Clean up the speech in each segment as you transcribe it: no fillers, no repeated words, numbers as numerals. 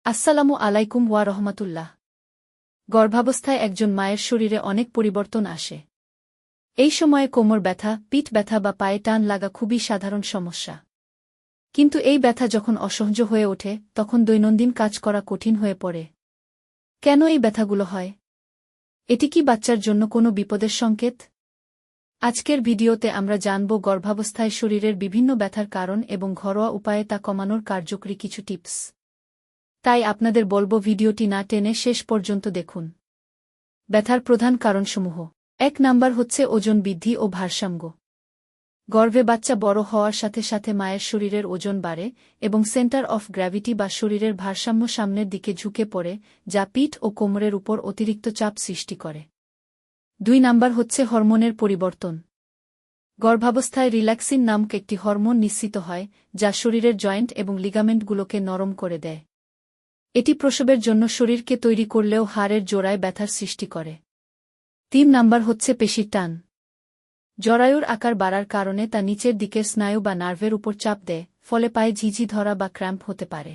আসসালামু আলাইকুম ওয়া রহমাতুল্লাহ। গর্ভাবস্থায় একজন মায়ের শরীরে অনেক পরিবর্তন আসে। এই সময়ে কোমর ব্যথা, পিঠ ব্যথা বা পায়ে টান লাগা খুবই সাধারণ সমস্যা। কিন্তু এই ব্যথা যখন অসহ্য হয়ে ওঠে তখন দৈনন্দিন কাজ করা কঠিন হয়ে পড়ে। কেন এই ব্যথাগুলো হয়? এটি কি বাচ্চার জন্য কোনো বিপদের সংকেত? আজকের ভিডিওতে আমরা জানব গর্ভাবস্থায় শরীরের বিভিন্ন ব্যথার কারণ এবং ঘরোয়া উপায়ে তা কমানোর কার্যকরী কিছু টিপস। তাই আপনাদের বলবো ভিডিওটি না টেনে শেষ পর্যন্ত দেখুন। ব্যথার প্রধান কারণসমূহ। ১ নাম্বার হচ্ছে ওজন বৃদ্ধি ও ভারসাম্য। গর্ভে বাচ্চা বড় হওয়ার সাথে সাথে মায়ের শরীরের ওজন বাড়ে এবং সেন্টার অফ গ্র্যাভিটি বা শরীরের ভারসাম্য সামনের দিকে ঝুঁকে পড়ে, যা পিঠ ও কোমরের উপর অতিরিক্ত চাপ সৃষ্টি করে। ২ নাম্বার হচ্ছে হরমোনের পরিবর্তন। গর্ভাবস্থায় রিল্যাক্সিন নামক একটি হরমোন নিঃসৃত হয়, যা শরীরের জয়েন্ট এবং লিগামেন্টগুলোকে নরম করে দেয়। এটি প্রসবের জন্য শরীরকে তৈরি করলেও হাড়ের জোড়ায় ব্যথার সৃষ্টি করে। ৩ নাম্বার হচ্ছে পেশির টান। জরায়ুর আকার বাড়ার কারণে তা নিচের দিকের স্নায়ু বা নার্ভের উপর চাপ দেয়, ফলে পায়ে ঝিঝি ধরা বা ক্র্যাম্প হতে পারে।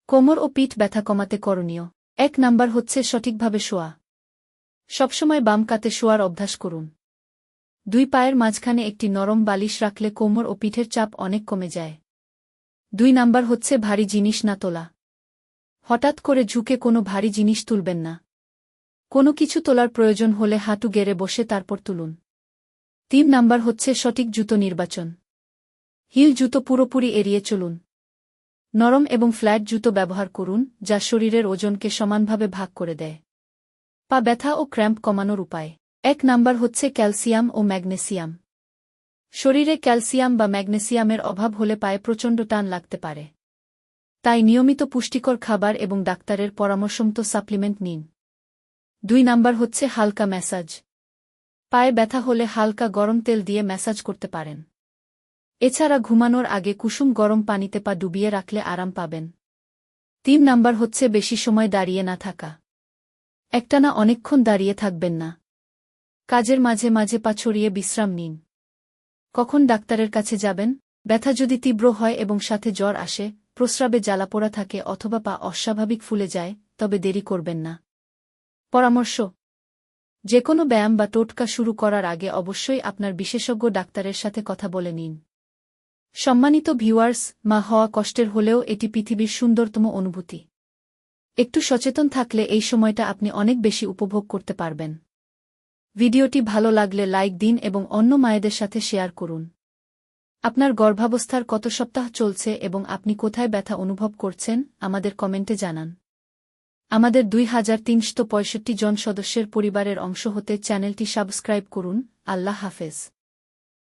কোমর ও পিঠ ব্যথা কমাতে করণীয়। ১ নাম্বার হচ্ছে সঠিকভাবে শোয়া। সবসময় বাম কাতে শোয়ার অভ্যাস করুন। ২ পায়ের মাঝখানে একটি নরম বালিশ রাখলে কোমর ও পিঠের চাপ অনেক কমে যায়। ২ নাম্বার হচ্ছে ভারী জিনিস না তোলা। হঠাৎ করে ঝুঁকে কোনো ভারী জিনিস তুলবেন না। কোনো কিছু তোলার প্রয়োজন হলে হাঁটু গেড়ে বসে তারপর তুলুন। ৩ নাম্বার হচ্ছে সঠিক জুতো নির্বাচন। হিল জুতো পুরোপুরি এড়িয়ে চলুন। নরম এবং ফ্ল্যাট জুতো ব্যবহার করুন, যা শরীরের ওজনকে সমানভাবে ভাগ করে দেয়। পা ব্যথা ও ক্র্যাম্প কমানোর উপায়। ১ নাম্বার হচ্ছে ক্যালসিয়াম ও ম্যাগনেসিয়াম। শরীরে ক্যালসিয়াম বা ম্যাগনেসিয়ামের অভাব হলে পায়ে প্রচণ্ড টান লাগতে পারে। তাই নিয়মিত পুষ্টিকর খাবার এবং ডাক্তারের পরামর্শমতো সাপ্লিমেন্ট নিন। ২ নাম্বার হচ্ছে হালকা ম্যাসাজ। পায়ে ব্যথা হলে হালকা গরম তেল দিয়ে ম্যাসাজ করতে পারেন। এছাড়া ঘুমানোর আগে কুসুম গরম পানিতে পা ডুবিয়ে রাখলে আরাম পাবেন। ৩ নাম্বার হচ্ছে বেশি সময় দাঁড়িয়ে না থাকা। একটানা অনেকক্ষণ দাঁড়িয়ে থাকবেন না। কাজের মাঝে মাঝে পা ছড়িয়ে বিশ্রাম নিন। কখন ডাক্তারের কাছে যাবেন? ব্যথা যদি তীব্র হয় এবং সাথে জ্বর আসে, প্রস্রাবে জ্বালাপোড়া থাকে অথবা পা অস্বাভাবিক ফুলে যায়, তবে দেরি করবেন না। পরামর্শ: যেকোনো ব্যায়াম বা টোটকা শুরু করার আগে অবশ্যই আপনার বিশেষজ্ঞ ডাক্তারের সাথে কথা বলে নিন। সম্মানিত ভিউয়ার্স, মা হওয়া কষ্টের হলেও এটি পৃথিবীর সুন্দরতম অনুভূতি। একটু সচেতন থাকলে এই সময়টা আপনি অনেক বেশি উপভোগ করতে পারবেন। ভিডিওটি ভালো লাগলে লাইক দিন এবং অন্য মায়েদের সাথে শেয়ার করুন। আপনার গর্ভাবস্থার কত সপ্তাহ চলছে এবং আপনি কোথায় ব্যথা অনুভব করছেন আমাদের কমেন্টে জানান। আমাদের ২৩৬৫ জন সদস্যের পরিবারের অংশ হতে চ্যানেলটি সাবস্ক্রাইব করুন। আল্লাহ হাফেজ।